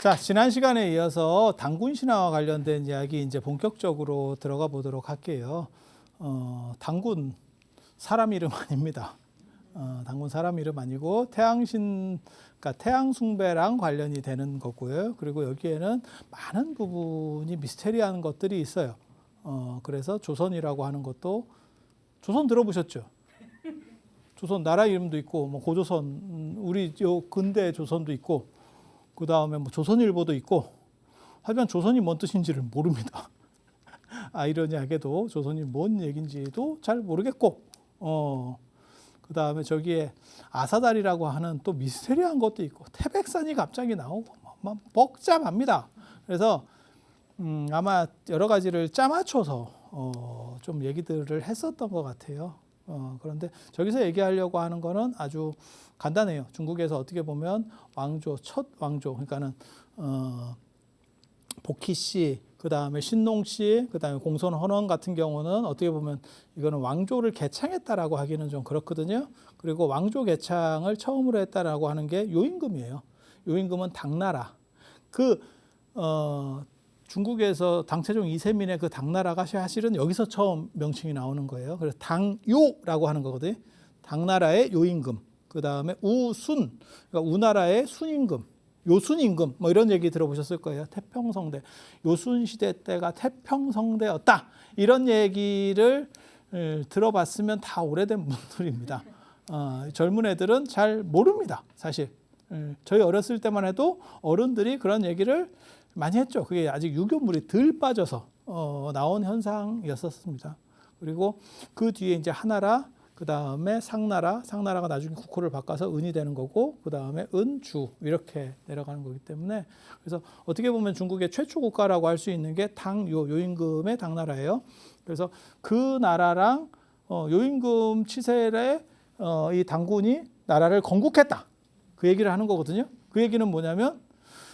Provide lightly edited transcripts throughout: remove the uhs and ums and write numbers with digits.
자, 지난 시간에 이어서 당군 신화와 관련된 이야기 이제 본격적으로 들어가 보도록 할게요. 당군 사람 이름 아닙니다. 당군 사람 이름 아니고 그러니까 태양 숭배랑 관련이 되는 거고요. 그리고 여기에는 많은 부분이 미스테리한 것들이 있어요. 그래서 조선이라고 하는 것도 조선 들어보셨죠? 조선 나라 이름도 있고 뭐 고조선 우리 요 근대 조선도 있고 그 다음에 뭐 조선일보도 있고 하지만 조선이 뭔 뜻인지를 모릅니다. 아이러니하게도 조선이 뭔 얘기인지도 잘 모르겠고 그 다음에 저기에 아사달이라고 하는 또 미스테리한 것도 있고 태백산이 갑자기 나오고 막 복잡합니다. 그래서 아마 여러 가지를 짜맞춰서 좀 얘기들을 했었던 것 같아요. 그런데 저기서 얘기하려고 하는 거는 아주 간단해요. 중국에서 어떻게 보면 왕조, 첫 왕조, 그러니까는 복희 씨, 그 다음에 신농 씨, 그 다음에 공손 헌원 같은 경우는 어떻게 보면 이거는 왕조를 개창했다라고 하기는 좀 그렇거든요. 그리고 왕조 개창을 처음으로 했다라고 하는 게 요임금이에요. 요임금은 당나라. 중국에서 당체종 이세민의 그 당나라가 사실은 여기서 처음 명칭이 나오는 거예요. 그래서 당요라고 하는 거거든요. 당나라의 요임금. 그 다음에 우순, 그러니까 우나라의 순임금, 요순임금, 뭐 이런 얘기 들어보셨을 거예요. 태평성대, 요순 시대 때가 태평성대였다. 이런 얘기를 들어봤으면 다 오래된 분들입니다. 젊은 애들은 잘 모릅니다, 사실. 저희 어렸을 때만 해도 어른들이 그런 얘기를 많이 했죠. 그게 아직 유교물이 덜 빠져서 나온 현상이었습니다. 그리고 그 뒤에 이제 하나라, 그 다음에 상나라가 나중에 국호를 바꿔서 은이 되는 거고, 그 다음에 은주 이렇게 내려가는 거기 때문에 그래서 어떻게 보면 중국의 최초 국가라고 할 수 있는 게 요임금의 당나라예요. 그래서 그 나라랑 요임금 치세의 이 당군이 나라를 건국했다. 그 얘기를 하는 거거든요. 그 얘기는 뭐냐면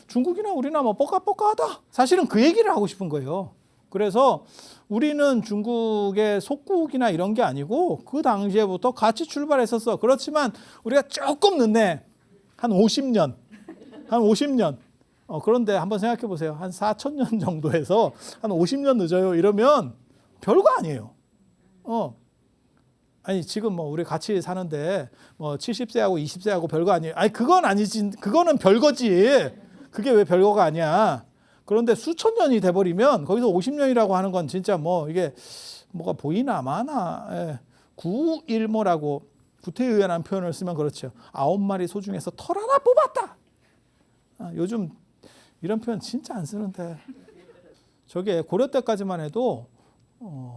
중국이나 우리나 뭐 뻑까뻑까하다. 사실은 그 얘기를 하고 싶은 거예요. 그래서 우리는 중국의 속국이나 이런 게 아니고 그 당시에부터 같이 출발했었어. 그렇지만 우리가 조금 늦네. 한 50년. 그런데 한번 생각해 보세요. 한 4,000년 정도에서 한 50년 늦어요. 이러면 별거 아니에요. 아니 지금 뭐 우리 같이 사는데 뭐 70세하고 20세하고 별거 아니에요. 아니 그건 아니지. 그거는 별거지. 그게 왜 별거가 아니야. 그런데 수천 년이 돼버리면 거기서 50년이라고 하는 건 진짜 뭐 이게 뭐가 보이나 마나. 구일모라고 구태의연한 표현을 쓰면 그렇죠. 9마리 소 중에서 털 하나 뽑았다. 요즘 이런 표현 진짜 안 쓰는데 저게 고려 때까지만 해도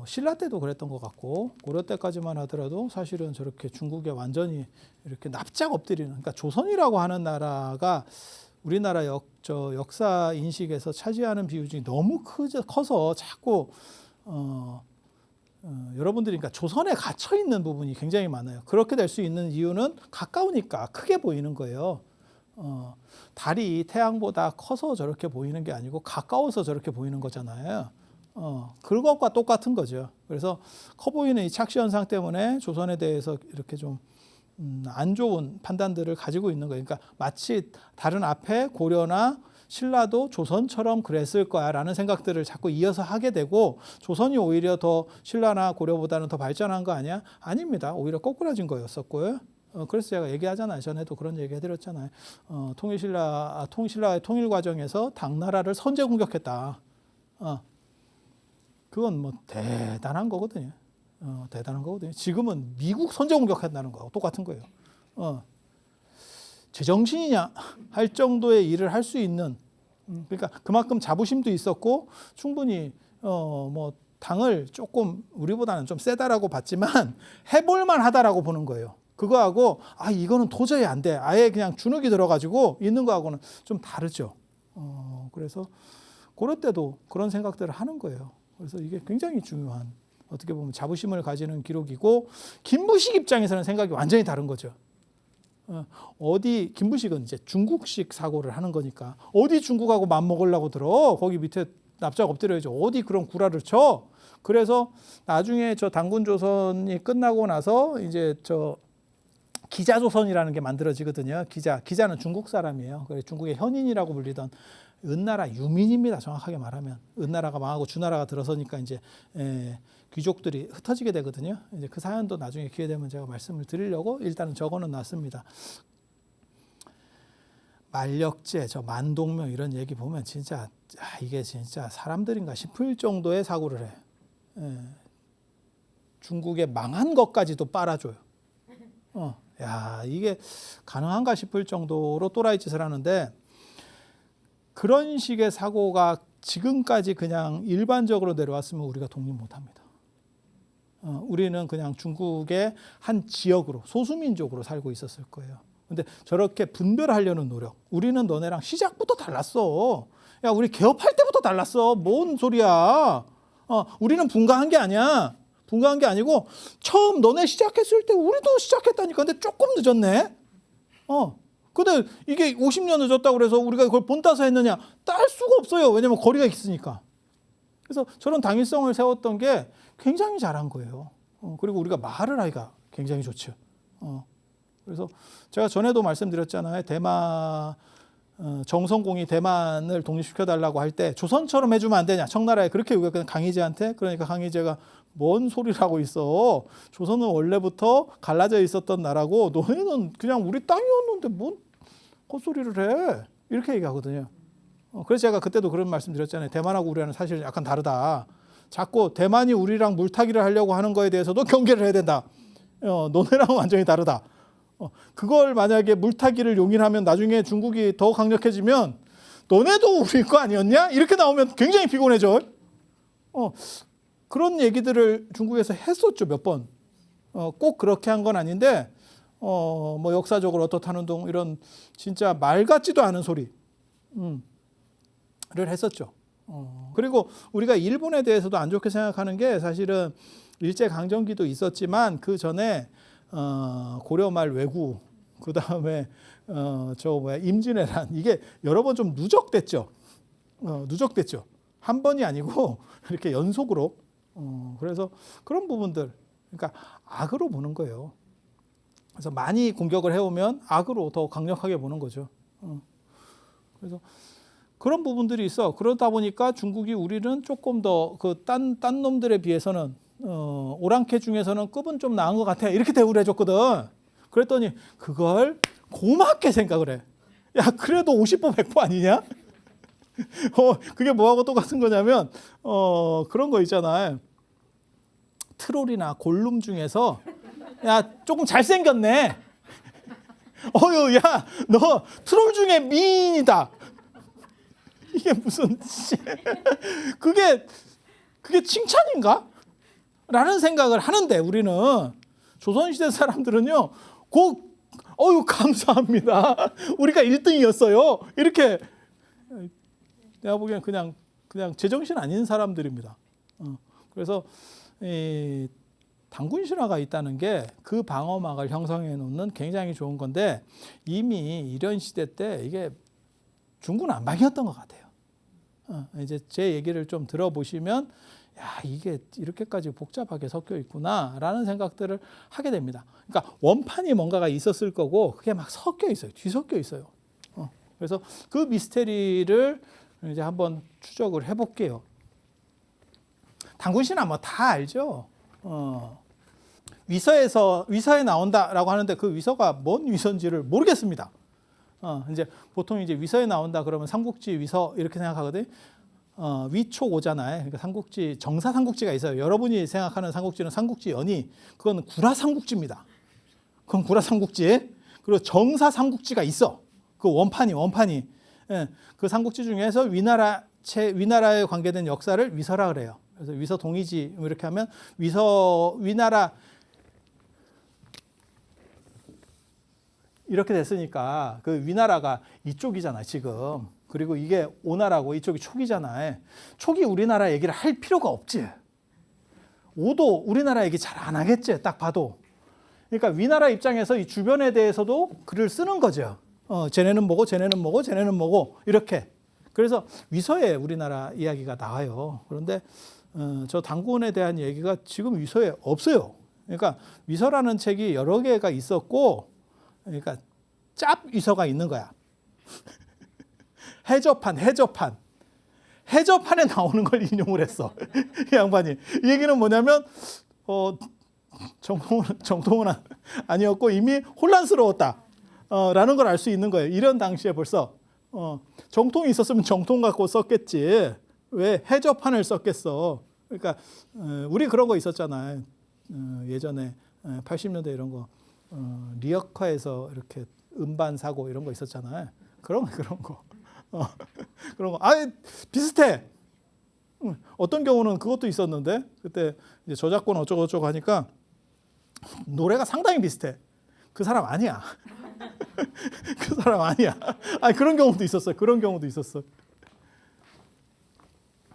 신라 때도 그랬던 것 같고 고려 때까지만 하더라도 사실은 저렇게 중국에 완전히 이렇게 납작 엎드리는, 그러니까 조선이라고 하는 나라가 우리나라 역사 인식에서 차지하는 비율이 너무 커서 자꾸 여러분들이 그러니까 조선에 갇혀 있는 부분이 굉장히 많아요. 그렇게 될 수 있는 이유는 가까우니까 크게 보이는 거예요. 달이 태양보다 커서 저렇게 보이는 게 아니고 가까워서 저렇게 보이는 거잖아요. 그것과 똑같은 거죠. 그래서 커 보이는 이 착시 현상 때문에 조선에 대해서 이렇게 좀 안 좋은 판단들을 가지고 있는 거예요. 그러니까 마치 다른 앞에 고려나 신라도 조선처럼 그랬을 거야라는 생각들을 자꾸 이어서 하게 되고 조선이 오히려 더 신라나 고려보다는 더 발전한 거 아니야? 아닙니다. 오히려 거꾸라진 거였었고요. 그래서 제가 얘기하잖아요. 전에도 그런 얘기 해드렸잖아요. 통신라의 통일 과정에서 당나라를 선제 공격했다. 그건 뭐 대단한 거거든요. 대단한 거거든요. 지금은 미국 선제 공격한다는 거하고 똑같은 거예요. 제정신이냐 할 정도의 일을 할 수 있는, 그러니까 그만큼 자부심도 있었고 충분히 뭐 당을 조금 우리보다는 좀 세다라고 봤지만 해볼만 하다라고 보는 거예요. 그거하고 이거는 도저히 안 돼. 아예 그냥 주눅이 들어가지고 있는 거하고는 좀 다르죠. 그래서 고려 때도 그런 생각들을 하는 거예요. 그래서 이게 굉장히 중요한, 어떻게 보면 자부심을 가지는 기록이고 김부식 입장에서는 생각이 완전히 다른 거죠. 김부식은 이제 중국식 사고를 하는 거니까 어디 중국하고 맞먹으려고 들어. 거기 밑에 납작 엎드려야지. 어디 그런 구라를 쳐. 그래서 나중에 저 당군 조선이 끝나고 나서 이제 기자조선이라는 게 만들어지거든요. 기자는 중국 사람이에요. 그래서 중국의 현인이라고 불리던 은나라 유민입니다. 정확하게 말하면 은나라가 망하고 주나라가 들어서니까 이제 귀족들이 흩어지게 되거든요. 이제 그 사연도 나중에 기회 되면 제가 말씀을 드리려고 일단은 적어는 놨습니다. 만력제, 저 만동명 이런 얘기 보면 진짜 이게 진짜 사람들인가 싶을 정도의 사고를 해. 중국의 망한 것까지도 빨아줘요. 야, 이게 가능한가 싶을 정도로 또라이 짓을 하는데 그런 식의 사고가 지금까지 그냥 일반적으로 내려왔으면 우리가 독립 못합니다. 우리는 그냥 중국의 한 지역으로 소수민족으로 살고 있었을 거예요. 근데 저렇게 분별하려는 노력. 우리는 너네랑 시작부터 달랐어. 야, 우리 개업할 때부터 달랐어. 뭔 소리야. 우리는 분가한 게 아니야. 분가한 게 아니고 처음 너네 시작했을 때 우리도 시작했다니까. 근데 조금 늦었네. 근데 이게 50년 늦었다고 그래서 우리가 그걸 본따서 했느냐? 딸 수가 없어요. 왜냐면 거리가 있으니까. 그래서 저런 당위성을 세웠던 게 굉장히 잘한 거예요. 그리고 우리가 말을 하기가 굉장히 좋죠. 그래서 제가 전에도 말씀드렸잖아요. 대만 정성공이 대만을 독립시켜달라고 할 때 조선처럼 해주면 안 되냐. 청나라에 그렇게 요구했거든요. 강희제한테. 그러니까 강희제가 뭔 소리를 하고 있어. 조선은 원래부터 갈라져 있었던 나라고 너희는 그냥 우리 땅이었는데 뭔 헛소리를 해. 이렇게 얘기하거든요. 그래서 제가 그때도 그런 말씀 드렸잖아요. 대만하고 우리는 사실 약간 다르다. 자꾸 대만이 우리랑 물타기를 하려고 하는 거에 대해서도 경계를 해야 된다. 너네랑은 완전히 다르다. 그걸 만약에 물타기를 용인하면 나중에 중국이 더 강력해지면 너네도 우리 거 아니었냐? 이렇게 나오면 굉장히 피곤해져. 그런 얘기들을 중국에서 했었죠, 몇 번. 꼭 그렇게 한 건 아닌데 뭐 역사적으로 어떻다는 둥 이런 진짜 말 같지도 않은 소리를 했었죠. 그리고 우리가 일본에 대해서도 안 좋게 생각하는 게 사실은 일제강점기도 있었지만 그 전에 고려 말 왜구, 그 다음에 임진왜란 이게 여러 번 좀 누적됐죠. 누적됐죠. 한 번이 아니고 이렇게 연속으로. 그래서 그런 부분들, 그러니까 악으로 보는 거예요. 그래서 많이 공격을 해오면 악으로 더 강력하게 보는 거죠. 그래서 그런 부분들이 있어. 그러다 보니까 중국이 우리는 조금 더 그 딴 놈들에 비해서는 오랑캐 중에서는 급은 좀 나은 것 같아. 이렇게 대우를 해줬거든. 그랬더니 그걸 고맙게 생각을 해. 야, 그래도 50보 100보 아니냐? 그게 뭐하고 똑같은 거냐면 그런 거 있잖아요. 트롤이나 골룸 중에서 야, 조금 잘생겼네. 야, 너 트롤 중에 미인이다. 이게 무슨 그게 칭찬인가? 라는 생각을 하는데 우리는 조선시대 사람들은요. 감사합니다. 우리가 1등이었어요. 이렇게 내가 보기엔 그냥 제정신 아닌 사람들입니다. 그래서 이 당군 신화가 있다는 게 그 방어막을 형성해 놓는 굉장히 좋은 건데 이미 이런 시대 때 이게 중군 안방이었던 것 같아요. 이제 제 얘기를 좀 들어보시면 야, 이게 이렇게까지 복잡하게 섞여 있구나라는 생각들을 하게 됩니다. 그러니까 원판이 뭔가가 있었을 거고 그게 막 섞여 있어요. 뒤섞여 있어요. 그래서 그 미스테리를 이제 한번 추적을 해볼게요. 당군신화 뭐 다 알죠. 위서에 나온다라고 하는데 그 위서가 뭔 위서인지를 모르겠습니다. 이제 보통 이제 위서에 나온다 그러면 삼국지 위서 이렇게 생각하거든요. 위촉오잖아요. 그러니까 삼국지 정사 삼국지가 있어요. 여러분이 생각하는 삼국지는 삼국지 연이 그건 구라 삼국지입니다. 그건 구라 삼국지. 그리고 정사 삼국지가 있어. 그 원판이. 예, 그 삼국지 중에서 위나라에 관계된 역사를 위서라 그래요. 그래서 위서 동의지 이렇게 하면 위나라 이렇게 됐으니까 그 위나라가 이쪽이잖아요, 지금. 그리고 이게 오나라고 이쪽이 촉이잖아요. 촉이 우리나라 얘기를 할 필요가 없지. 오도 우리나라 얘기 잘 안 하겠지, 딱 봐도. 그러니까 위나라 입장에서 이 주변에 대해서도 글을 쓰는 거죠. 쟤네는 뭐고, 쟤네는 뭐고, 쟤네는 뭐고, 이렇게. 그래서 위서에 우리나라 이야기가 나와요. 그런데 저 당군에 대한 얘기가 지금 위서에 없어요. 그러니까 위서라는 책이 여러 개가 있었고, 그러니까 짭위서가 있는 거야. 해저판에 나오는 걸 인용을 했어. 이 양반이. 이 얘기는 뭐냐면 정통은 아니었고 이미 혼란스러웠다. 라는 걸 알 수 있는 거예요. 이런 당시에 벌써 정통이 있었으면 정통 갖고 썼겠지. 왜 해저판을 썼겠어. 그러니까 우리 그런 거 있었잖아요. 예전에 80년대 이런 거 리어카에서 이렇게 음반 사고 이런 거 있었잖아요. 그런 거. 그런 거. 비슷해. 어떤 경우는 그것도 있었는데 그때 이제 저작권 어쩌고저쩌고 하니까 노래가 상당히 비슷해. 그 사람 아니야. 그 사람 아니야. 그런 경우도 있었어요.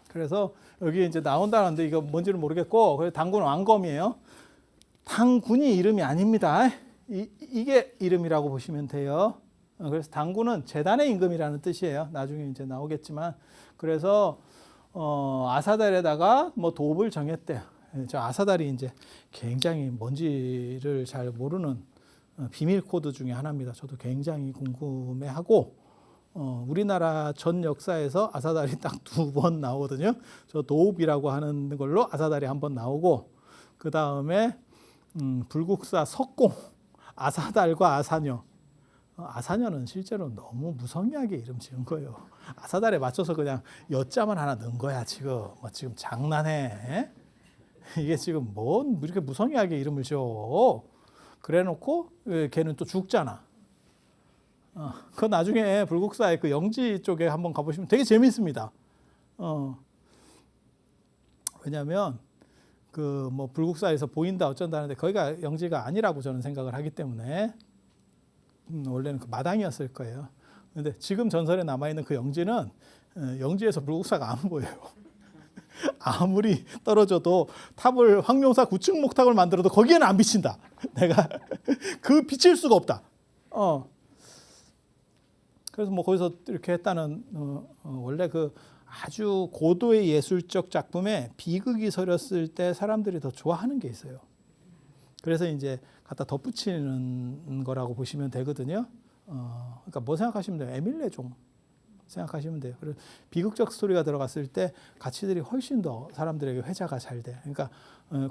그래서 여기 이제 나온다는데 이거 뭔지는 모르겠고, 그래서 당군 왕검이에요. 당군이 이름이 아닙니다. 이게 이름이라고 보시면 돼요. 그래서 당군은 재단의 임금이라는 뜻이에요. 나중에 이제 나오겠지만, 그래서 아사달에다가 뭐 도읍을 정했대요. 저 아사달이 이제 굉장히 뭔지를 잘 모르는 비밀 코드 중에 하나입니다. 저도 굉장히 궁금해하고, 우리나라 전 역사에서 아사달이 딱 2번 나오거든요. 저 도읍이라고 하는 걸로 아사달이 한 번 나오고, 그 다음에 불국사 석공, 아사달과 아사녀. 아사녀는 실제로 너무 무성의하게 이름 지은 거예요. 아사달에 맞춰서 그냥 여자만 하나 넣은 거야. 지금 지금 장난해? 이게 지금 뭔 이렇게 무성의하게 이름을 지어? 그래놓고 걔는 또 죽잖아. 그 나중에 불국사의 그 영지 쪽에 한번 가보시면 되게 재밌습니다. 왜냐하면 그 뭐 불국사에서 보인다 어쩐다는데 거기가 영지가 아니라고 저는 생각을 하기 때문에 원래는 그 마당이었을 거예요. 그런데 지금 전설에 남아 있는 그 영지는 영지에서 불국사가 안 보여요. 아무리 떨어져도 탑을 황룡사 9층 목탑을 만들어도 거기에는 안 비친다. 내가 그 비칠 수가 없다. 그래서 뭐 거기서 이렇게 했다는 원래 그 아주 고도의 예술적 작품에 비극이 서렸을 때 사람들이 더 좋아하는 게 있어요. 그래서 이제 갖다 덧붙이는 거라고 보시면 되거든요. 그러니까 뭐 생각하시면 돼요? 에밀레종 생각하시면 돼요. 그리고 비극적 스토리가 들어갔을 때 가치들이 훨씬 더 사람들에게 회자가 잘 돼. 그러니까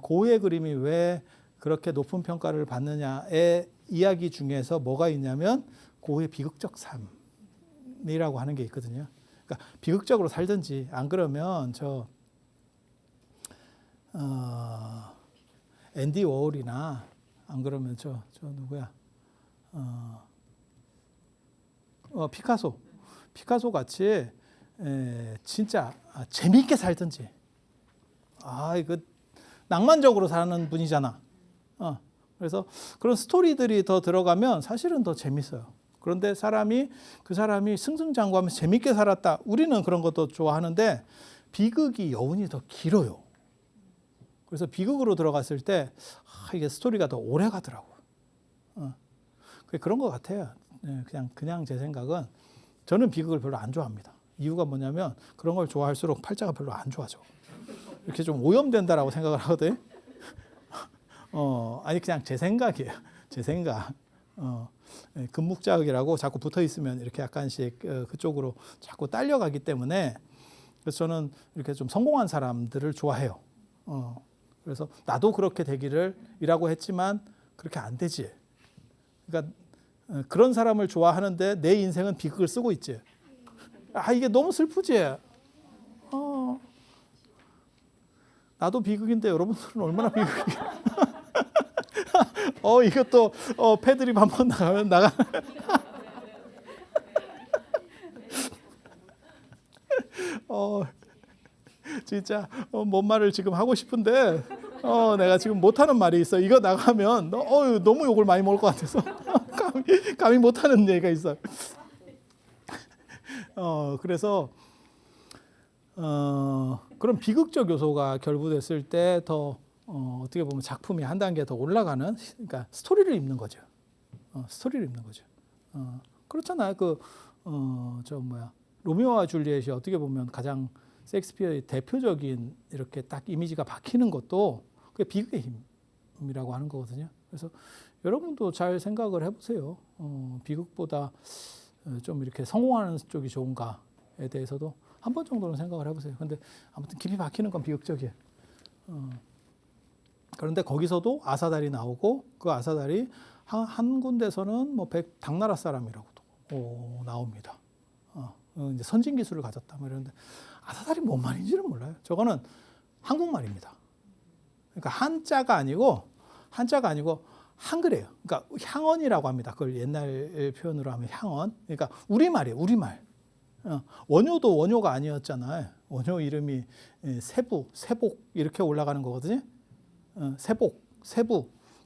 고흐의 그림이 왜 그렇게 높은 평가를 받느냐의 이야기 중에서 뭐가 있냐면 고흐의 비극적 삶이라고 하는 게 있거든요. 그러니까 비극적으로 살든지 안 그러면 앤디 워홀이나 안 그러면 저 누구야? 피카소 같이 진짜 재미있게 살든지. 이거 낭만적으로 사는 분이잖아. 그래서 그런 스토리들이 더 들어가면 사실은 더 재밌어요. 그런데 그 사람이 승승장구하면서 재밌게 살았다. 우리는 그런 것도 좋아하는데 비극이 여운이 더 길어요. 그래서 비극으로 들어갔을 때 이게 스토리가 더 오래 가더라고. 그런 것 같아요. 그냥 제 생각은 저는 비극을 별로 안 좋아합니다. 이유가 뭐냐면 그런 걸 좋아할수록 팔자가 별로 안 좋아져. 이렇게 좀 오염된다라고 생각을 하거든. 그냥 제 생각이에요. 제 생각. 금묵자흑이라고 자꾸 붙어 있으면 이렇게 약간씩 그쪽으로 자꾸 딸려가기 때문에 그래서 저는 이렇게 좀 성공한 사람들을 좋아해요. 그래서 나도 그렇게 되기를 이라고 했지만 그렇게 안 되지. 그러니까 그런 사람을 좋아하는데 내 인생은 비극을 쓰고 있지. 이게 너무 슬프지. 나도 비극인데 여러분들은 얼마나 비극이야. 이것도 패드립 한번 나가면 나가. 진짜 뭔 말을 지금 하고 싶은데 내가 지금 못하는 말이 있어. 이거 나가면 너무 욕을 많이 먹을 것 같아서 감히 못하는 얘기가 있어. 그래서 그런 비극적 요소가 결부됐을 때 더 어떻게 보면 작품이 한 단계 더 올라가는, 그러니까 스토리를 입는 거죠. 스토리를 입는 거죠. 그렇잖아요. 로미오와 줄리엣이 어떻게 보면 가장 셰익스피어의 대표적인 이렇게 딱 이미지가 박히는 것도 그게 비극의 힘이라고 하는 거거든요. 그래서 여러분도 잘 생각을 해보세요. 비극보다 좀 이렇게 성공하는 쪽이 좋은가에 대해서도 한 번 정도는 생각을 해보세요. 근데 아무튼 깊이 박히는 건 비극적이에요. 그런데 거기서도 아사달이 나오고 그 아사달이 한 군데서는 뭐 당나라 사람이라고도 나옵니다. 이제 선진 기술을 가졌다. 뭐 이러는데 아사달이 뭔 말인지는 몰라요. 저거는 한국말입니다. 그러니까 한자가 아니고 한글이에요. 그러니까 향언이라고 합니다. 그걸 옛날 표현으로 하면 향언. 그러니까 우리말이에요. 우리말. 원효도 원효가 아니었잖아요. 원효 이름이 세복 이렇게 올라가는 거거든요. 세부.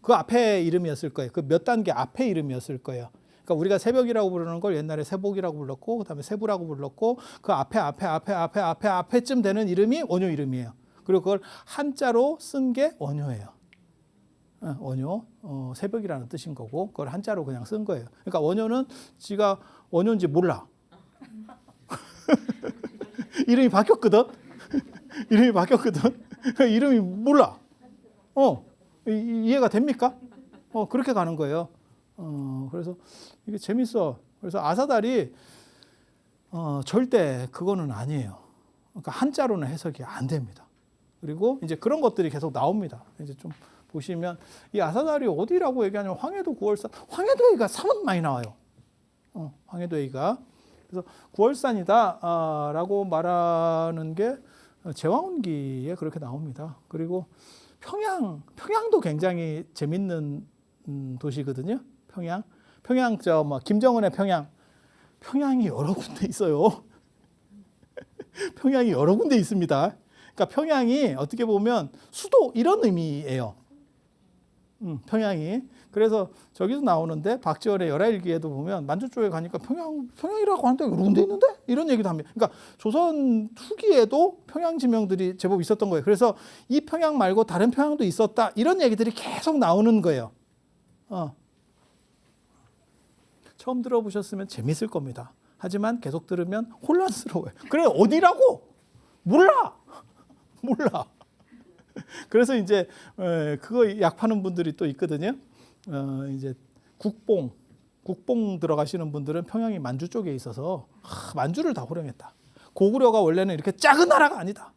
그 앞에 이름이었을 거예요. 그 몇 단계 앞에 이름이었을 거예요. 그러니까 우리가 새벽이라고 부르는 걸 옛날에 세복이라고 불렀고, 그다음에 세부라고 불렀고, 그 앞에쯤 되는 이름이 원효 이름이에요. 그리고 그걸 한자로 쓴 게 원효예요. 원효, 새벽이라는 뜻인 거고, 그걸 한자로 그냥 쓴 거예요. 그러니까 원효는 지가 원효인지 몰라. 이름이 바뀌었거든. 이름이 몰라. 이해가 됩니까? 그렇게 가는 거예요. 그래서 이게 재밌어. 그래서 아사달이 절대 그거는 아니에요. 그러니까 한자로는 해석이 안 됩니다. 그리고 이제 그런 것들이 계속 나옵니다. 이제 좀 보시면 이 아사달이 어디라고 얘기하냐면 황해도 구월산, 황해도에가 사뭇 많이 나와요. 황해도에가. 그래서 구월산이다라고 말하는 게 제왕운기에 그렇게 나옵니다. 그리고 평양도 굉장히 재밌는 도시거든요. 평양 김정은의 평양이 여러 군데 있어요. 평양이 여러 군데 있습니다. 그러니까 평양이 어떻게 보면 수도 이런 의미예요. 평양이. 그래서 저기서 나오는데 박지원의 열하일기에도 보면 만주 쪽에 가니까 평양이라고 하는데 여러 군데 있는데? 이런 얘기도 합니다. 그러니까 조선 후기에도 평양 지명들이 제법 있었던 거예요. 그래서 이 평양 말고 다른 평양도 있었다. 이런 얘기들이 계속 나오는 거예요. 처음 들어보셨으면 재밌을 겁니다. 하지만 계속 들으면 혼란스러워요. 그래 어디라고? 몰라. 그래서 이제 그거 약 파는 분들이 또 있거든요. 이제 국봉 들어가시는 분들은 평양이 만주 쪽에 있어서 만주를 다 호령했다. 고구려가 원래는 이렇게 작은 나라가 아니다.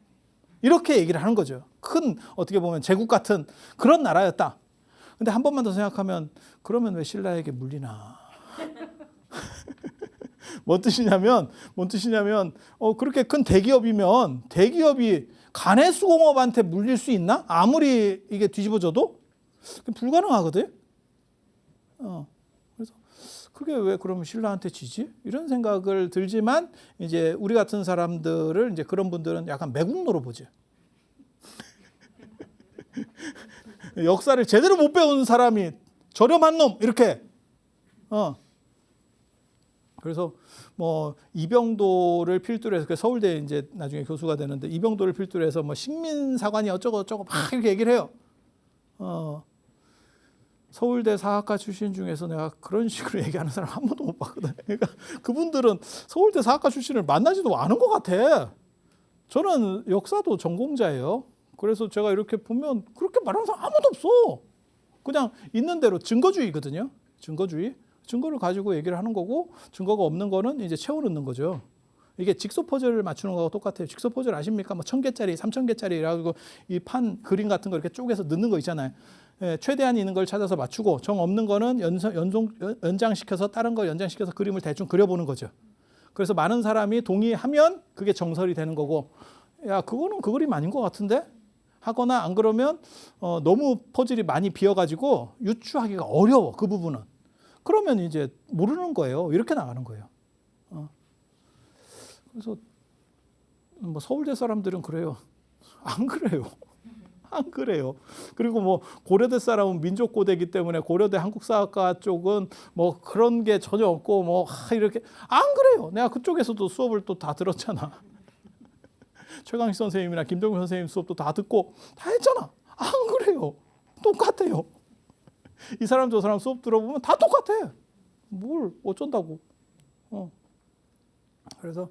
이렇게 얘기를 하는 거죠. 큰 어떻게 보면 제국 같은 그런 나라였다. 근데 한 번만 더 생각하면 그러면 왜 신라에게 물리나? 뭔 뜻이냐면 그렇게 큰 대기업이 간해수공업한테 물릴 수 있나? 아무리 이게 뒤집어져도 불가능하거든. 그래서 그게 왜 그러면 신라한테 지지? 이런 생각을 들지만 이제 우리 같은 사람들을 이제 그런 분들은 약간 매국노로 보죠. 역사를 제대로 못 배운 사람이 저렴한 놈 이렇게. 그래서 뭐 이병도를 필두로 해서 서울대 이제 나중에 교수가 되는데 이병도를 필두로 해서 뭐 식민사관이 어쩌고 막 이렇게 얘기를 해요. 서울대 사학과 출신 중에서 내가 그런 식으로 얘기하는 사람 한 번도 못 봤거든. 그러니까 그분들은 서울대 사학과 출신을 만나지도 않은 것 같아. 저는 역사도 전공자예요. 그래서 제가 이렇게 보면 그렇게 말하는 사람 아무도 없어. 그냥 있는 대로 증거주의거든요. 증거를 가지고 얘기를 하는 거고 증거가 없는 거는 이제 채워넣는 거죠. 이게 직소 퍼즐을 맞추는 거하고 똑같아요. 직소 퍼즐 아십니까? 뭐 1000개짜리, 3000개짜리라고 이 판 그림 같은 거 이렇게 쪼개서 넣는 거 있잖아요. 최대한 있는 걸 찾아서 맞추고 정 없는 거는 연장시켜서 다른 거 연장시켜서 그림을 대충 그려보는 거죠. 그래서 많은 사람이 동의하면 그게 정설이 되는 거고 야 그거는 그 그림 아닌 것 같은데? 하거나 안 그러면 너무 퍼즐이 많이 비어가지고 유추하기가 어려워. 그 부분은. 그러면 이제 모르는 거예요. 이렇게 나가는 거예요. 그래서 뭐 서울대 사람들은 그래요. 안 그래요. 그리고 뭐 고려대 사람은 민족고대이기 때문에 고려대 한국사학과 쪽은 뭐 그런 게 전혀 없고 뭐 이렇게 안 그래요. 내가 그쪽에서도 수업을 또 다 들었잖아. 최강식 선생님이나 김동균 선생님 수업도 다 듣고 다 했잖아. 안 그래요. 똑같아요. 이 사람 저 사람 수업 들어보면 다 똑같아. 뭘 어쩐다고. 그래서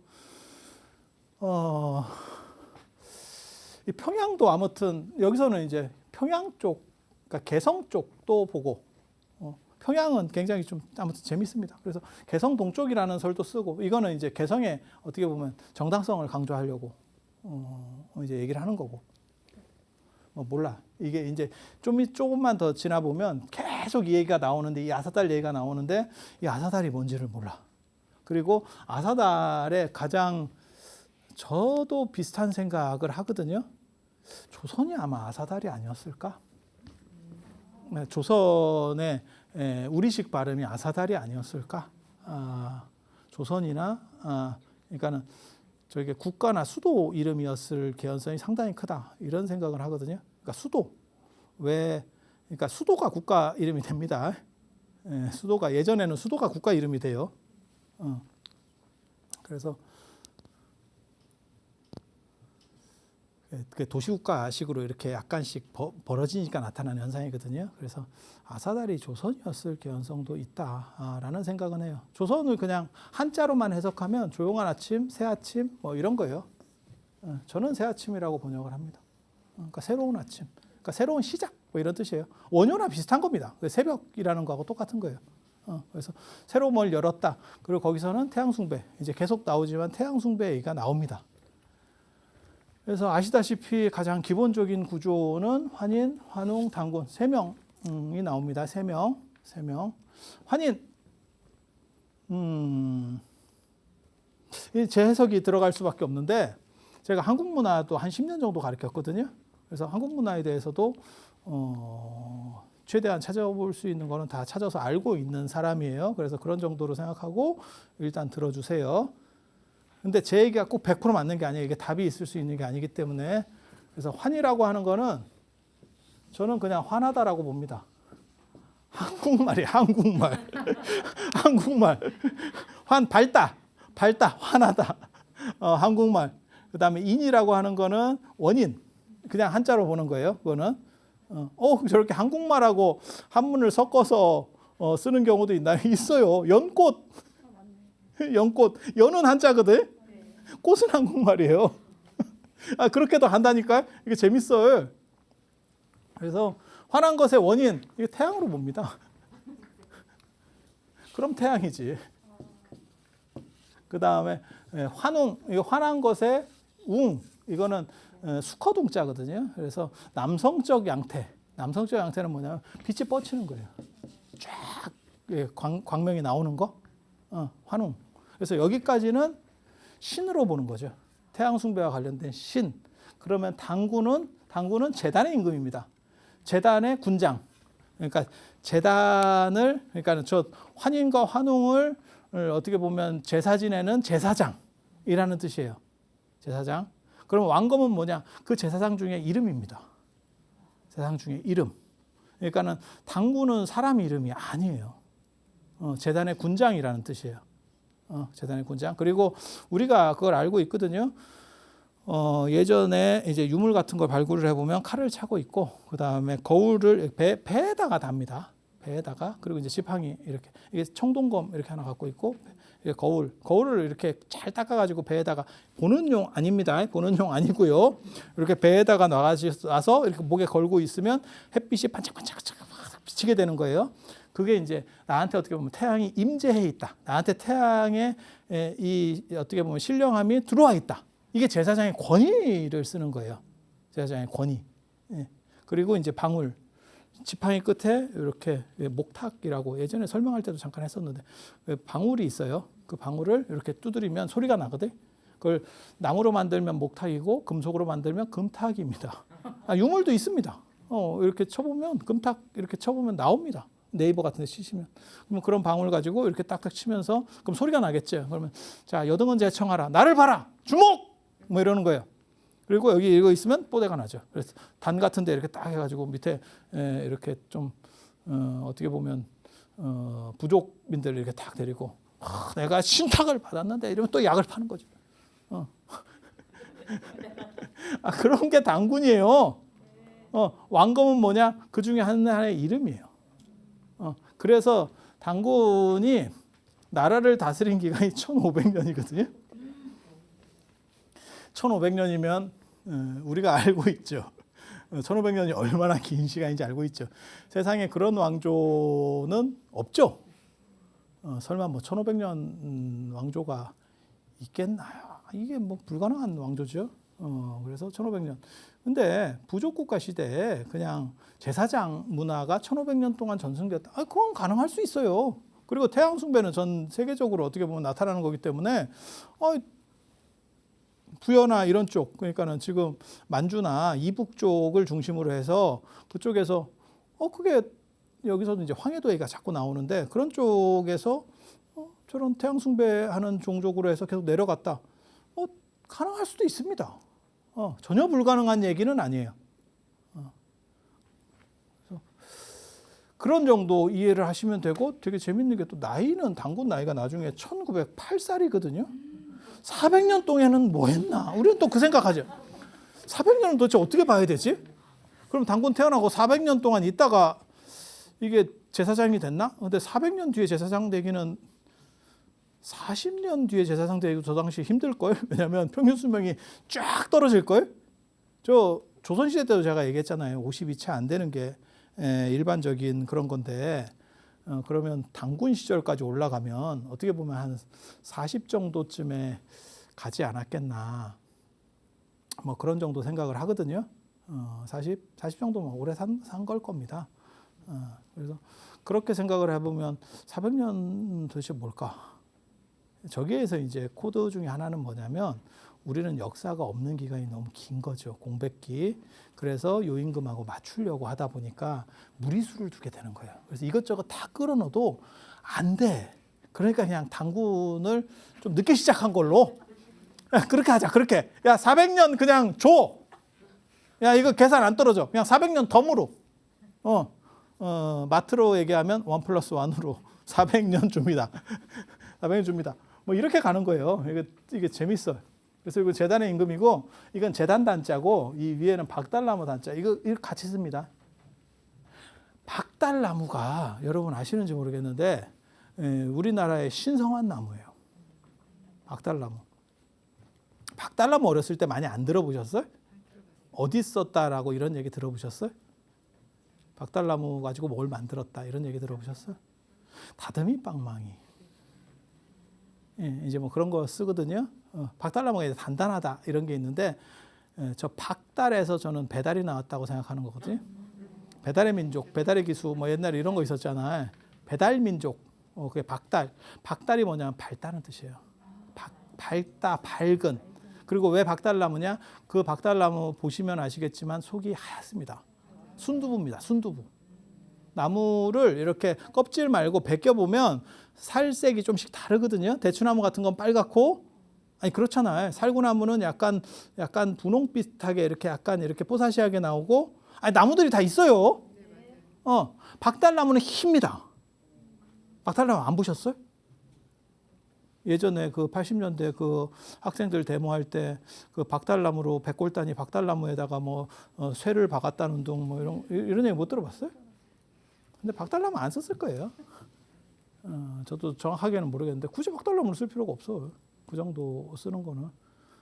이 평양도 아무튼 여기서는 이제 평양 쪽 그러니까 개성 쪽도 보고 평양은 굉장히 좀 아무튼 재밌습니다. 그래서 개성 동쪽이라는 설도 쓰고 이거는 이제 개성의 어떻게 보면 정당성을 강조하려고 이제 얘기를 하는 거고. 몰라. 이게 이제 조금만 더 지나 보면 계속 이 얘기가 나오는데 이 아사달 얘기가 나오는데 이 아사달이 뭔지를 몰라. 그리고 아사달의 가장 저도 비슷한 생각을 하거든요. 조선이 아마 아사달이 아니었을까? 네, 조선의 우리식 발음이 아사달이 아니었을까? 조선이나 그러니까는 저게 국가나 수도 이름이었을 개연성이 상당히 크다 이런 생각을 하거든요. 그러니까 수도 그러니까 수도가 국가 이름이 됩니다. 수도가 예전에는 수도가 국가 이름이 돼요. 그래서 도시국가식으로 이렇게 약간씩 벌어지니까 나타나는 현상이거든요. 그래서 아사달이 조선이었을 개연성도 있다라는 생각은 해요. 조선을 그냥 한자로만 해석하면 조용한 아침, 새 아침 뭐 이런 거예요. 저는 새 아침이라고 번역을 합니다. 그러니까 새로운 아침, 그러니까 새로운 시작 뭐 이런 뜻이에요. 원효나 비슷한 겁니다. 새벽이라는 거하고 똑같은 거예요. 그래서 새로운 뭘 열었다. 그리고 거기서는 태양숭배 이제 계속 나오지만 태양숭배 얘기가 나옵니다. 그래서 아시다시피 가장 기본적인 구조는 환인, 환웅, 단군 3명이 나옵니다. 3명. 환인 제 해석이 들어갈 수밖에 없는데 제가 한국 문화도 한 10년 정도 가르쳤거든요. 그래서 한국 문화에 대해서도 최대한 찾아볼 수 있는 거는 다 찾아서 알고 있는 사람이에요. 그래서 그런 정도로 생각하고 일단 들어주세요. 근데 제 얘기가 꼭 100% 맞는 게 아니에요. 이게 답이 있을 수 있는 게 아니기 때문에. 그래서 환이라고 하는 거는 저는 그냥 화나다라고 봅니다. 한국말이에요. 한국말. 한국말. 밝다, 화나다. 한국말. 그 다음에 인이라고 하는 거는 원인. 그냥 한자로 보는 거예요. 그거는. 저렇게 한국말하고 한문을 섞어서 쓰는 경우도 있나요? 있어요. 연꽃. 연꽃. 연은 한자거든. 꽃은 한국말이에요. 그렇게도 한다니까요. 이게 재밌어요. 그래서 화난 것의 원인, 이게 태양으로 봅니다. 그럼 태양이지. 그 다음에 환웅, 이거 화난 것의 웅, 이거는 수커동자거든요. 그래서 남성적 양태는 뭐냐면 빛이 뻗치는 거예요. 쫙 광명이 나오는 거, 환웅. 그래서 여기까지는 신으로 보는 거죠. 태양 숭배와 관련된 신. 그러면 당군은 제단의 임금입니다. 제단의 군장. 그러니까 그러니까 저 환인과 환웅을 어떻게 보면 제사 지내는 제사장이라는 뜻이에요. 제사장. 그럼 왕검은 뭐냐? 그 제사장 중에 이름입니다. 제사장 중에 이름. 그러니까는 당군은 사람 이름이 아니에요. 제단의 군장이라는 뜻이에요. 제단의 군장. 그리고 우리가 그걸 알고 있거든요. 예전에 이제 유물 같은 걸 발굴을 해보면 칼을 차고 있고, 그 다음에 거울을 배에다가 답니다. 배에다가. 그리고 이제 지팡이 이렇게. 이게 청동검 이렇게 하나 갖고 있고, 거울을 이렇게 잘 닦아가지고 배에다가 보는 용 아닙니다. 보는 용 아니고요. 이렇게 배에다가 놔서 이렇게 목에 걸고 있으면 햇빛이 반짝반짝 비치게 되는 거예요. 그게 이제 나한테 어떻게 보면 태양이 임재해 있다. 나한테 태양의 이 어떻게 보면 신령함이 들어와 있다. 이게 제사장의 권위를 쓰는 거예요. 제사장의 권위. 그리고 이제 방울, 지팡이 끝에 이렇게 목탁이라고 예전에 설명할 때도 잠깐 했었는데 방울이 있어요. 그 방울을 이렇게 두드리면 소리가 나거든. 그걸 나무로 만들면 목탁이고 금속으로 만들면 금탁입니다. 유물도 있습니다. 이렇게 쳐보면 금탁 이렇게 쳐보면 나옵니다. 네이버 같은 데 치시면. 그러면 그런 방울 가지고 이렇게 딱딱 치면서 그럼 소리가 나겠죠. 그러면 자, 여등은 제청하라. 나를 봐라. 주목! 뭐 이러는 거예요. 그리고 여기 이거 있으면 뽀대가 나죠. 그래서 단 같은 데 이렇게 딱 해가지고 밑에 이렇게 좀 어떻게 보면 부족민들을 이렇게 딱 데리고 내가 신탁을 받았는데 이러면 또 약을 파는 거죠. 그런 게 당군이에요. 왕검은 뭐냐? 그 중에 하나의 이름이에요. 그래서 당군이 나라를 다스린 기간이 1500년이거든요. 1500년이면 우리가 알고 있죠. 1500년이 얼마나 긴 시간인지 알고 있죠. 세상에 그런 왕조는 없죠. 설마 뭐 1500년 왕조가 있겠나요? 이게 뭐 불가능한 왕조죠. 그래서 1500년. 근데 부족국가 시대에 그냥 제사장 문화가 1500년 동안 전승됐다. 그건 가능할 수 있어요. 그리고 태양 숭배는 전 세계적으로 어떻게 보면 나타나는 거기 때문에 부여나 이런 쪽, 그러니까는 지금 만주나 이북 쪽을 중심으로 해서 그쪽에서 그게 여기서도 이제 황해도애가 자꾸 나오는데 그런 쪽에서 저런 태양 숭배하는 종족으로 해서 계속 내려갔다. 가능할 수도 있습니다. 전혀 불가능한 얘기는 아니에요. 그런 정도 이해를 하시면 되고 되게 재밌는 게 또 나이는 당군 나이가 나중에 1908살이거든요. 400년 동안은 뭐 했나? 우리는 또 그 생각하죠. 400년은 도대체 어떻게 봐야 되지? 그럼 당군 태어나고 400년 동안 있다가 이게 제사장이 됐나? 근데 400년 뒤에 제사장 되기는 40년 뒤에 제사장 되기도 저 당시 힘들걸? 왜냐하면 평균 수명이 쫙 떨어질걸? 저 조선시대 때도 제가 얘기했잖아요. 50이 채 안 되는 게 일반적인 그런 건데 그러면 당군 시절까지 올라가면 어떻게 보면 한 40 정도쯤에 가지 않았겠나. 뭐 그런 정도 생각을 하거든요. 40 정도면 오래 산 걸 겁니다. 그래서 그렇게 생각을 해보면 400년 도대체 뭘까? 저기에서 이제 코드 중에 하나는 뭐냐면 우리는 역사가 없는 기간이 너무 긴 거죠. 공백기. 그래서 요임금하고 맞추려고 하다 보니까 무리수를 두게 되는 거예요. 그래서 이것저것 다 끌어넣어도 안 돼. 그러니까 그냥 당군을 좀 늦게 시작한 걸로 그렇게 하자. 그렇게. 야 400년 그냥 줘. 야 이거 계산 안 떨어져. 그냥 400년 덤으로. 마트로 얘기하면 1+1으로 400년 줍니다. 400년 줍니다. 뭐 이렇게 가는 거예요. 이게 재밌어요. 그래서 이거 재단의 임금이고 이건 재단 단자고 이 위에는 박달나무 단자. 이거 같이 씁니다. 박달나무가 여러분 아시는지 모르겠는데 우리나라의 신성한 나무예요. 박달나무. 박달나무 어렸을 때 많이 안 들어보셨어요? 어디 있었다라고 이런 얘기 들어보셨어요? 박달나무 가지고 뭘 만들었다 이런 얘기 들어보셨어요? 다듬이 빵망이. 이제 뭐 그런 거 쓰거든요. 박달나무가 이제 단단하다 이런 게 있는데 저 박달에서 저는 배달이 나왔다고 생각하는 거거든요. 배달의 민족, 배달의 기수 뭐 옛날에 이런 거 있었잖아요. 배달 민족. 그게 박달. 박달이 뭐냐면 밝다는 뜻이에요. 밝다, 밝은. 그리고 왜 박달나무냐? 그 박달나무 보시면 아시겠지만 속이 하얗습니다. 순두부입니다. 순두부. 나무를 이렇게 껍질 말고 벗겨보면 살색이 좀씩 다르거든요. 대추나무 같은 건 빨갛고, 아니 그렇잖아요. 살구나무는 약간 분홍 비슷하게 이렇게 약간 이렇게 뽀사시하게 나오고, 아니 나무들이 다 있어요. 박달나무는 힙니다. 박달나무 안 보셨어요? 예전에 그 80년대 그 학생들 데모할 때 그 박달나무로 백골단이 박달나무에다가 뭐 쇠를 박았다는 둥 뭐 이런 얘기 못 들어봤어요? 근데 박달나무 안 썼을 거예요. 저도 정확하게는 모르겠는데 굳이 박달나무를 쓸 필요가 없어. 그 정도 쓰는 거는.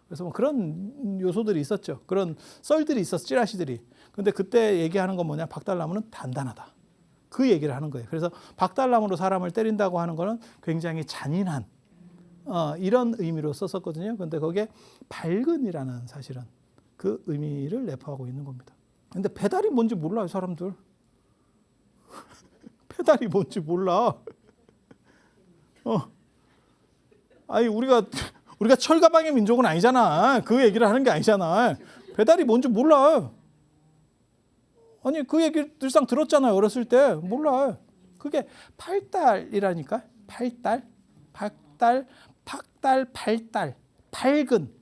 그래서 뭐 그런 요소들이 있었죠. 그런 썰들이 있었어, 찌라시들이. 근데 그때 얘기하는 건 뭐냐? 박달나무는 단단하다. 그 얘기를 하는 거예요. 그래서 박달나무로 사람을 때린다고 하는 거는 굉장히 잔인한 이런 의미로 썼었거든요. 근데 거기에 밝은이라는 사실은 그 의미를 내포하고 있는 겁니다. 근데 배달이 뭔지 몰라요, 사람들. 배달이 뭔지 몰라. 아니 우리가 철가방의 민족은 아니잖아. 그 얘기를 하는 게 아니잖아. 배달이 뭔지 몰라. 아니 그 얘기 늘상 들었잖아요. 어렸을 때 몰라. 그게 팔달이라니까. 팔달, 박달, 박달, 팔달, 밝은.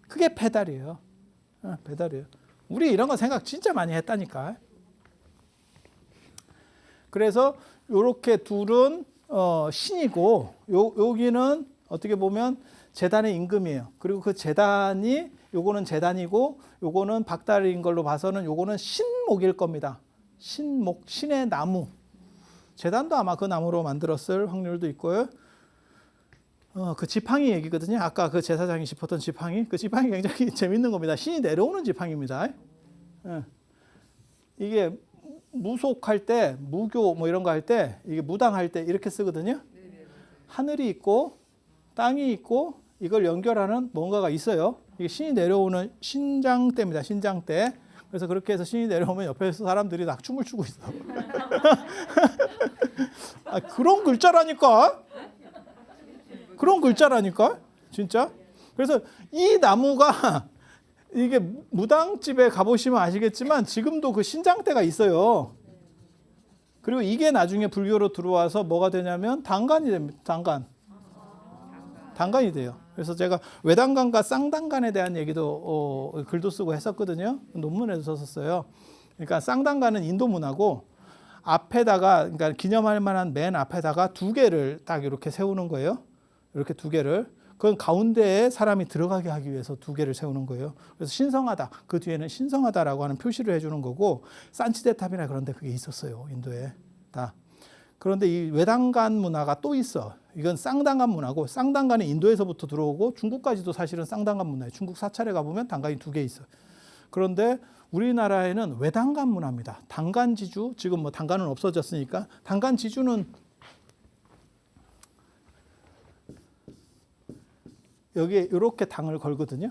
그게 배달이에요. 배달이에요. 우리 이런 거 생각 진짜 많이 했다니까. 그래서 이렇게 둘은 신이고 여기는 어떻게 보면 제단의 임금이에요. 그리고 그 제단이 요거는 제단이고 요거는 박달인 걸로 봐서는 요거는 신목일 겁니다. 신목, 신의 나무. 제단도 아마 그 나무로 만들었을 확률도 있고요. 그 지팡이 얘기거든요. 아까 그 제사장이 짚었던 지팡이. 그 지팡이 굉장히 재밌는 겁니다. 신이 내려오는 지팡이입니다. 이게 무속할 때, 무교 뭐 이런 거 할 때, 이게 무당할 때 이렇게 쓰거든요. 하늘이 있고 땅이 있고 이걸 연결하는 뭔가가 있어요. 이게 신이 내려오는 신장대입니다. 신장대. 그래서 그렇게 해서 신이 내려오면 옆에서 사람들이 막 춤을 추고 있어. 아, 그런 글자라니까. 그런 글자라니까. 진짜. 그래서 이 나무가 이게 무당집에 가보시면 아시겠지만 지금도 그 신장대가 있어요. 그리고 이게 나중에 불교로 들어와서 뭐가 되냐면 단간이 됩니다. 단간이 돼요. 그래서 제가 외단간과 쌍단간에 대한 얘기도 글도 쓰고 했었거든요. 논문에도 썼었어요. 그러니까 쌍단간은 인도 문화고 앞에다가 그러니까 기념할 만한 맨 앞에다가 두 개를 딱 이렇게 세우는 거예요. 이렇게 두 개를. 그건 가운데에 사람이 들어가게 하기 위해서 두 개를 세우는 거예요. 그래서 신성하다. 그 뒤에는 신성하다라고 하는 표시를 해주는 거고 산치대탑이나 그런 데 그게 있었어요. 인도에 다. 그런데 이 외단간 문화가 또 있어. 이건 쌍단간 문화고 쌍단간은 인도에서부터 들어오고 중국까지도 사실은 쌍단간 문화예요. 중국 사찰에 가보면 단간이 두 개 있어요. 그런데 우리나라에는 외단간 문화입니다. 단간지주, 지금 뭐 단간은 없어졌으니까 단간지주는 여기에 이렇게 당을 걸거든요.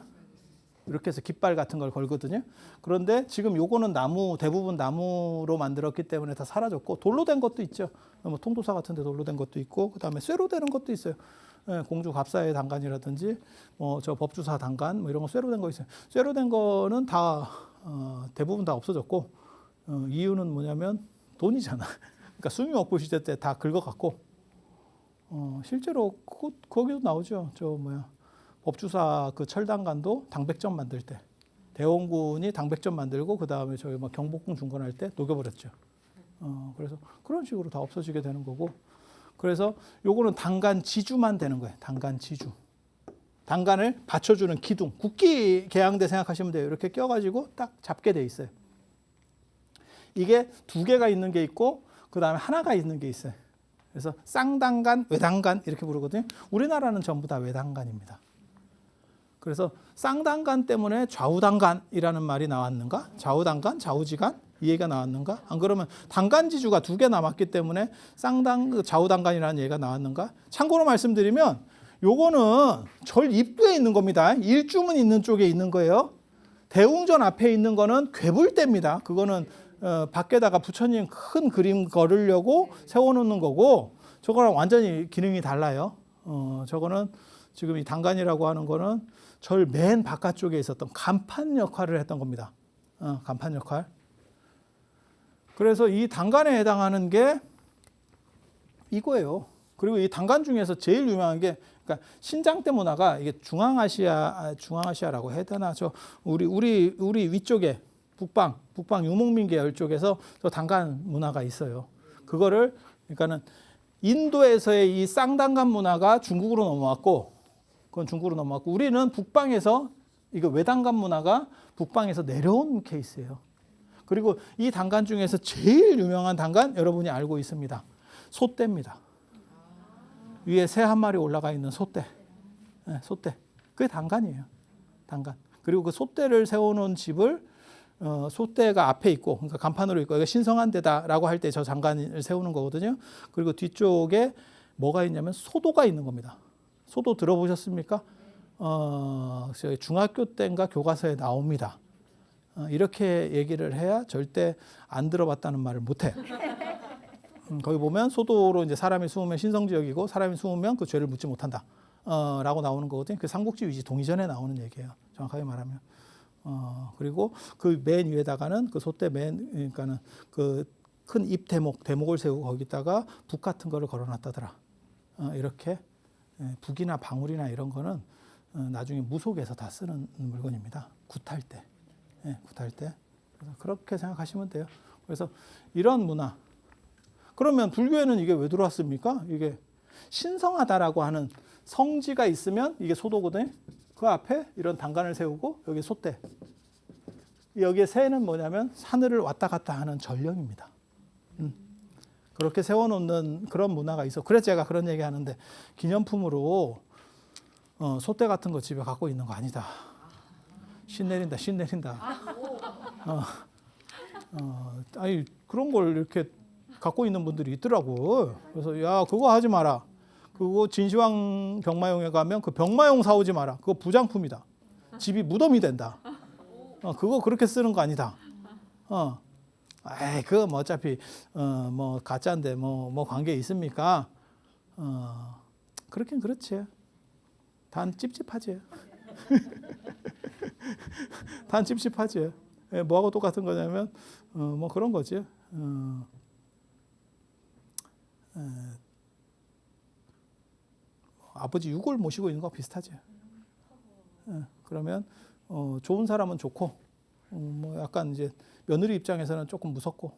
이렇게 해서 깃발 같은 걸 걸거든요. 그런데 지금 요거는 나무, 대부분 나무로 만들었기 때문에 다 사라졌고 돌로 된 것도 있죠. 뭐 통도사 같은 데 돌로 된 것도 있고 그다음에 쇠로 되는 것도 있어요. 공주 갑사의 단간이라든지 뭐 저 법주사 단간 뭐 이런 거 쇠로 된 거 있어요. 쇠로 된 거는 다 대부분 다 없어졌고 이유는 뭐냐면 돈이잖아. 그러니까 수미옥부 시대 때 다 긁어갖고 실제로 거기도 나오죠. 저 뭐야 법주사 그 철단간도 당백전 만들 때 대원군이 당백전 만들고 그 다음에 저희 뭐 경복궁 중건할 때 녹여버렸죠. 그래서 그런 식으로 다 없어지게 되는 거고. 그래서 요거는 단간 지주만 되는 거예요. 단간 지주. 단간을 받쳐주는 기둥. 국기 계양대 생각하시면 돼요. 이렇게 껴가지고 딱 잡게 돼 있어요. 이게 두 개가 있는 게 있고 그 다음에 하나가 있는 게 있어요. 그래서 쌍단간, 외단간 이렇게 부르거든요. 우리나라는 전부 다 외단간입니다. 그래서 쌍단간 때문에 좌우단간이라는 말이 나왔는가? 좌우단간, 좌우지간 이 얘기가 나왔는가? 안 그러면 단간지주가 두 개 남았기 때문에 좌우단간이라는 얘기가 나왔는가? 참고로 말씀드리면 요거는 절 입구에 있는 겁니다. 일주문 있는 쪽에 있는 거예요. 대웅전 앞에 있는 거는 괴불대입니다. 그거는 밖에다가 부처님 큰 그림 걸으려고 세워놓는 거고 저거랑 완전히 기능이 달라요. 저거는 지금 이 단간이라고 하는 거는 절 맨 바깥쪽에 있었던 간판 역할을 했던 겁니다. 간판 역할. 그래서 이 단간에 해당하는 게 이거예요. 그리고 이 단간 중에서 제일 유명한 게 그러니까 신장대 문화가 이게 중앙아시아라고 해야 되나? 저 우리 위쪽에 북방 유목민 계열 쪽에서 저 단간 문화가 있어요. 그거를 그러니까는 인도에서의 이 쌍단간 문화가 중국으로 넘어왔고 그건 중국으로 넘어왔고 우리는 북방에서 이거 외단간 문화가 북방에서 내려온 케이스예요. 그리고 이 단간 중에서 제일 유명한 단간 여러분이 알고 있습니다. 소떼입니다. 위에 새 한 마리 올라가 있는 소떼. 네, 소떼. 그게 단간이에요. 단간. 그리고 그 소떼를 세워놓은 집을 소떼가 앞에 있고 그러니까 간판으로 있고 이거 신성한 데다라고 할 때 저 장관을 세우는 거거든요. 그리고 뒤쪽에 뭐가 있냐면 소도가 있는 겁니다. 소도 들어보셨습니까? 중학교 때인가 교과서에 나옵니다. 이렇게 얘기를 해야 절대 안 들어봤다는 말을 못해. 거기 보면 소도로 이제 사람이 숨으면 신성지역이고 사람이 숨으면 그 죄를 묻지 못한다. 라고 나오는 거거든요. 그 삼국지 위지 동의전에 나오는 얘기예요. 정확하게 말하면. 그리고 그 맨 위에다가는 그 소떼 그러니까는 그 큰 잎 대목을 세우고 거기다가 북 같은 거를 걸어놨다더라. 이렇게 북이나 방울이나 이런 거는 나중에 무속에서 다 쓰는 물건입니다. 굿할 때. 굿할 때. 그래서 그렇게 생각하시면 돼요. 그래서 이런 문화. 그러면 불교에는 이게 왜 들어왔습니까? 이게 신성하다라고 하는 성지가 있으면 이게 소도거든요. 그 앞에 이런 단간을 세우고 여기 소떼. 여기에 새는 뭐냐면 하늘을 왔다 갔다 하는 전령입니다. 그렇게 세워놓는 그런 문화가 있어. 그래서 제가 그런 얘기 하는데 기념품으로 소떼 같은 거 집에 갖고 있는 거 아니다. 신 내린다. 아니 그런 걸 이렇게 갖고 있는 분들이 있더라고. 그래서 야 그거 하지 마라. 그거 진시황 병마용에 가면 그 병마용 사오지 마라. 그거 부장품이다. 집이 무덤이 된다. 그거 그렇게 쓰는 거 아니다. 에이 그거 뭐 어차피 뭐 가짜인데 뭐 관계 있습니까? 그렇긴 그렇지. 단 찝찝하지. 단 찝찝하지. 뭐하고 똑같은 거냐면 뭐 그런 거지. 아버지 유골 모시고 있는 거 비슷하지. 그러면 좋은 사람은 좋고 뭐 약간 이제 며느리 입장에서는 조금 무섭고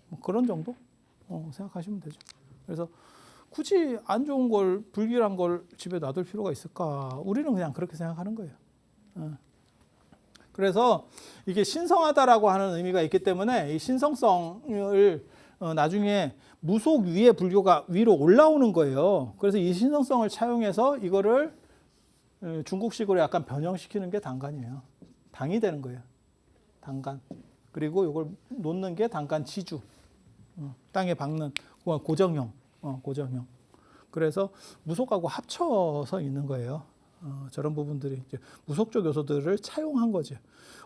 뭐 그런 정도 생각하시면 되죠. 그래서 굳이 안 좋은 걸 불길한 걸 집에 놔둘 필요가 있을까? 우리는 그냥 그렇게 생각하는 거예요. 그래서 이게 신성하다라고 하는 의미가 있기 때문에 이 신성성을 나중에 무속 위에 불교가 위로 올라오는 거예요. 그래서 이 신성성을 차용해서 이거를 중국식으로 약간 변형시키는 게 단간이에요. 당이 되는 거예요. 단간. 그리고 이걸 놓는 게 단간 지주. 땅에 박는 고정형. 고정형. 그래서 무속하고 합쳐서 있는 거예요. 저런 부분들이 이제 무속적 요소들을 차용한 거죠.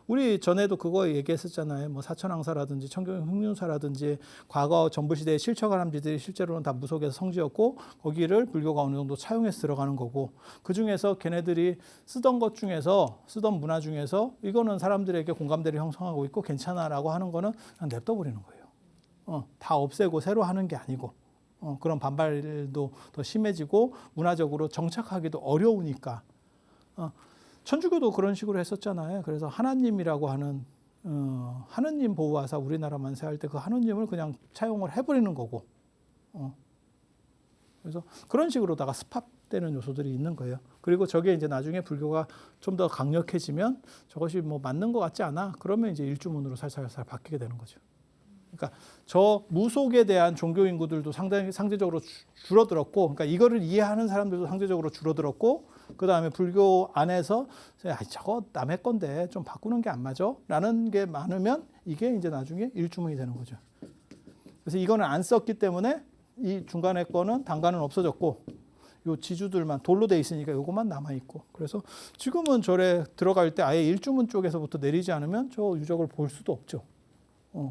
우리 전에도 그거 얘기했었잖아요. 뭐 사천왕사라든지 청경 흑륜사라든지 과거 전부시대의 실처가람지들이 실제로는 다 무속에서 성지였고 거기를 불교가 어느 정도 차용해서 들어가는 거고 그 중에서 걔네들이 쓰던 것 중에서 쓰던 문화 중에서 이거는 사람들에게 공감대를 형성하고 있고 괜찮아라고 하는 거는 그냥 냅둬버리는 거예요. 다 없애고 새로 하는 게 아니고 그런 반발도 더 심해지고 문화적으로 정착하기도 어려우니까 천주교도 그런 식으로 했었잖아요. 그래서 하나님이라고 하는 하느님 보호하사 우리나라 만세할 때 그 하느님을 그냥 차용을 해버리는 거고 그래서 그런 식으로다가 스팝되는 요소들이 있는 거예요. 그리고 저게 이제 나중에 불교가 좀 더 강력해지면 저것이 뭐 맞는 것 같지 않아? 그러면 이제 일주문으로 살살살 바뀌게 되는 거죠. 그러니까 저 무속에 대한 종교 인구들도 상대적으로 줄어들었고, 그러니까 이거를 이해하는 사람들도 상대적으로 줄어들었고, 그 다음에 불교 안에서 저거 남의 건데 좀 바꾸는 게 안 맞아? 라는 게 많으면 이게 이제 나중에 일주문이 되는 거죠. 그래서 이거는 안 썼기 때문에 이 중간에 거는 단간은 없어졌고, 요 지주들만 돌로 돼 있으니까 요것만 남아 있고, 그래서 지금은 절에 들어갈 때 아예 일주문 쪽에서부터 내리지 않으면 저 유적을 볼 수도 없죠.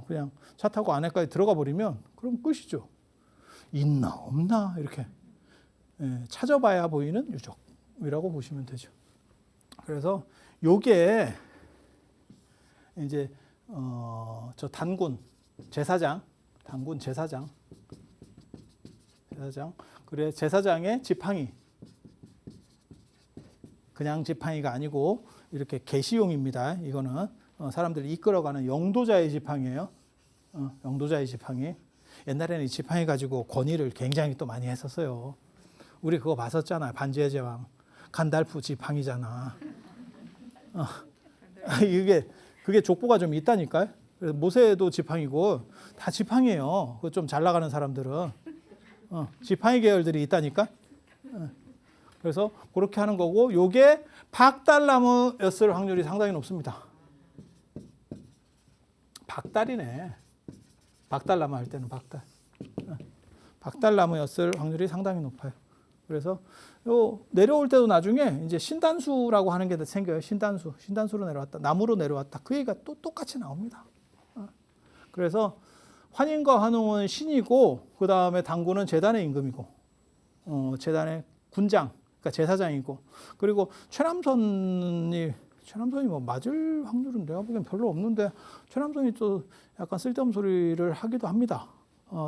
그냥 차 타고 안에까지 들어가 버리면 그럼 끝이죠. 있나 없나 이렇게 찾아봐야 보이는 유적이라고 보시면 되죠. 그래서 요게 이제 저 단군 제사장 그래 제사장의 지팡이 그냥 지팡이가 아니고 이렇게 계시용입니다. 이거는 사람들이 이끌어가는 영도자의 지팡이에요. 영도자의 지팡이. 옛날에는 이 지팡이 가지고 권위를 굉장히 또 많이 했었어요. 우리 그거 봤었잖아요. 반지의 제왕. 간달프 지팡이잖아. 그게 족보가 좀 있다니까요. 그래서 모세도 지팡이고 다 지팡이에요. 그 좀 잘 나가는 사람들은 지팡이 계열들이 있다니까. 그래서 그렇게 하는 거고, 요게 박달나무였을 확률이 상당히 높습니다. 박달이네. 박달나무 할 때는 박달. 박달나무였을 확률이 상당히 높아요. 그래서 요 내려올 때도 나중에 이제 신단수라고 하는 게 생겨요. 신단수로 내려왔다. 나무로 내려왔다. 그 얘기가 또 똑같이 나옵니다. 그래서 환인과 환웅은 신이고, 그 다음에 당군은 제단의 임금이고, 제단의 군장, 그러니까 제사장이고, 그리고 최남선이 뭐 맞을 확률은 내가 보기엔 별로 없는데, 최남선이 또 약간 쓸데없는 소리를 하기도 합니다.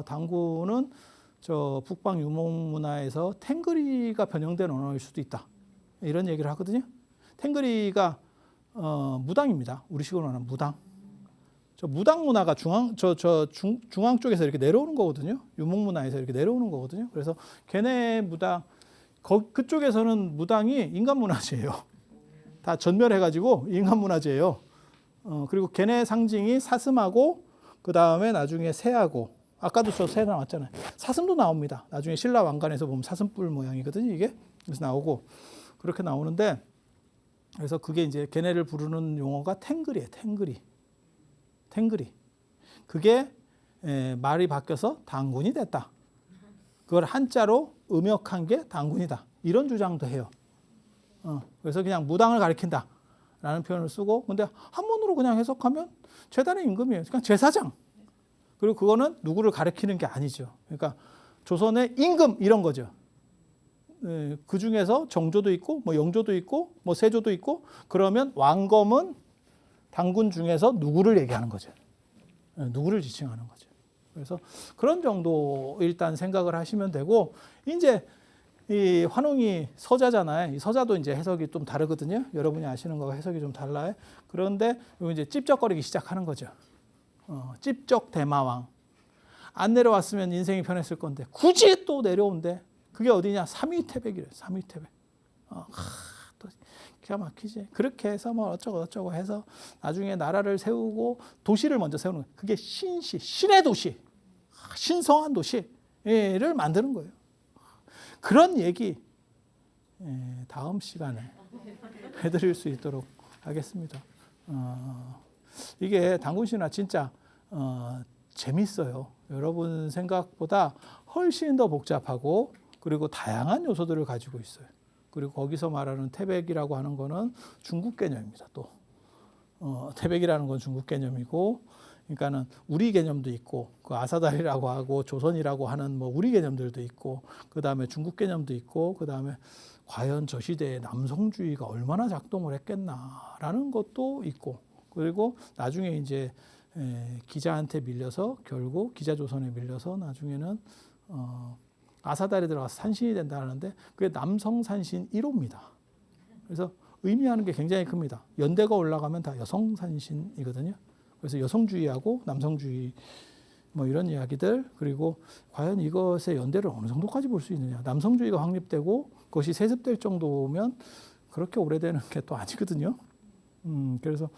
당군은 저 북방 유목 문화에서 탱그리가 변형된 언어일 수도 있다. 이런 얘기를 하거든요. 탱그리가 무당입니다. 우리식으로 말하는 무당. 저 무당 문화가 중앙 쪽에서 이렇게 내려오는 거거든요. 유목 문화에서 이렇게 내려오는 거거든요. 그래서 걔네 무당 그쪽에서는 무당이 인간 문화재예요. 다 전멸해가지고 인간 문화재예요. 그리고 걔네 상징이 사슴하고 그 다음에 나중에 새하고, 아까도 저 새 나왔잖아요. 사슴도 나옵니다. 나중에 신라 왕관에서 보면 사슴뿔 모양이거든요. 이게 그래서 나오고 그렇게 나오는데, 그래서 그게 이제 걔네를 부르는 용어가 탱그리예요. 탱그리. 그게 말이 바뀌어서 당군이 됐다. 그걸 한자로 음역한 게 당군이다. 이런 주장도 해요. 그래서 그냥 무당을 가리킨다라는 표현을 쓰고, 근데 한문으로 그냥 해석하면 재단의 임금이에요. 그냥 제사장. 그리고 그거는 누구를 가리키는 게 아니죠. 그러니까 조선의 임금 이런 거죠. 그 중에서 정조도 있고, 뭐 영조도 있고, 뭐 세조도 있고, 그러면 왕검은 당군 중에서 누구를 얘기하는 거죠. 누구를 지칭하는 거죠. 그래서 그런 정도 일단 생각을 하시면 되고, 이제 이 환웅이 서자잖아요. 이 서자도 이제 해석이 좀 다르거든요. 여러분이 아시는 거가 해석이 좀 달라요. 그런데 이제 찝쩍거리기 시작하는 거죠. 찝쩍 대마왕. 안 내려왔으면 인생이 편했을 건데 굳이 또 내려온대. 그게 어디냐? 삼위태백이래요. 삼위태백. 또 기가 막히지. 그렇게 해서 뭐 어쩌고 해서 나중에 나라를 세우고 도시를 먼저 세우는 거예요. 그게 신시, 신의 도시, 신성한 도시를 만드는 거예요. 그런 얘기 다음 시간에 해드릴 수 있도록 하겠습니다. 이게 당군신화 진짜 재밌어요. 여러분 생각보다 훨씬 더 복잡하고 그리고 다양한 요소들을 가지고 있어요. 그리고 거기서 말하는 태백이라고 하는 거는 중국 개념입니다. 또 태백이라는 건 중국 개념이고, 그러니까는 우리 개념도 있고, 그 아사달이라고 하고 조선이라고 하는 뭐 우리 개념들도 있고, 그 다음에 중국 개념도 있고, 그 다음에 과연 저 시대에 남성주의가 얼마나 작동을 했겠나라는 것도 있고, 그리고 나중에 이제 기자한테 밀려서 결국 기자조선에 밀려서 나중에는 아사달에 들어가서 산신이 된다 하는데 그게 남성 산신 1호입니다. 그래서 의미하는 게 굉장히 큽니다. 연대가 올라가면 다 여성 산신이거든요. 그래서 여성주의하고 남성주의 뭐 이런 이야기들, 그리고 과연 이것의 연대를 어느 정도까지 볼 수 있느냐. 남성주의가 확립되고 그것이 세습될 정도면 그렇게 오래되는 게 또 아니거든요. 그래서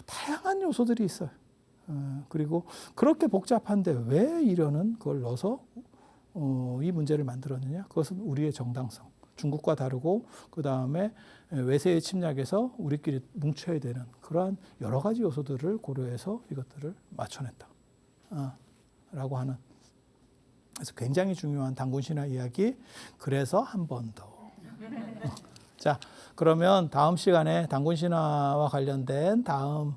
다양한 요소들이 있어요. 그리고 그렇게 복잡한데 왜 이러는 그걸 넣어서 이 문제를 만들었느냐? 그것은 우리의 정당성, 중국과 다르고 그 다음에 외세의 침략에서 우리끼리 뭉쳐야 되는 그러한 여러 가지 요소들을 고려해서 이것들을 맞춰냈다. 라고 하는, 그래서 굉장히 중요한 당군신화 이야기. 그래서 한 번 더. 자, 그러면 다음 시간에 당군신화와 관련된 다음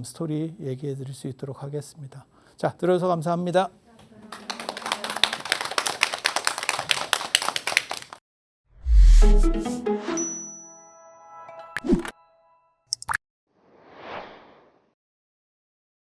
스토리 얘기해 드릴 수 있도록 하겠습니다. 자, 들어주셔서 감사합니다.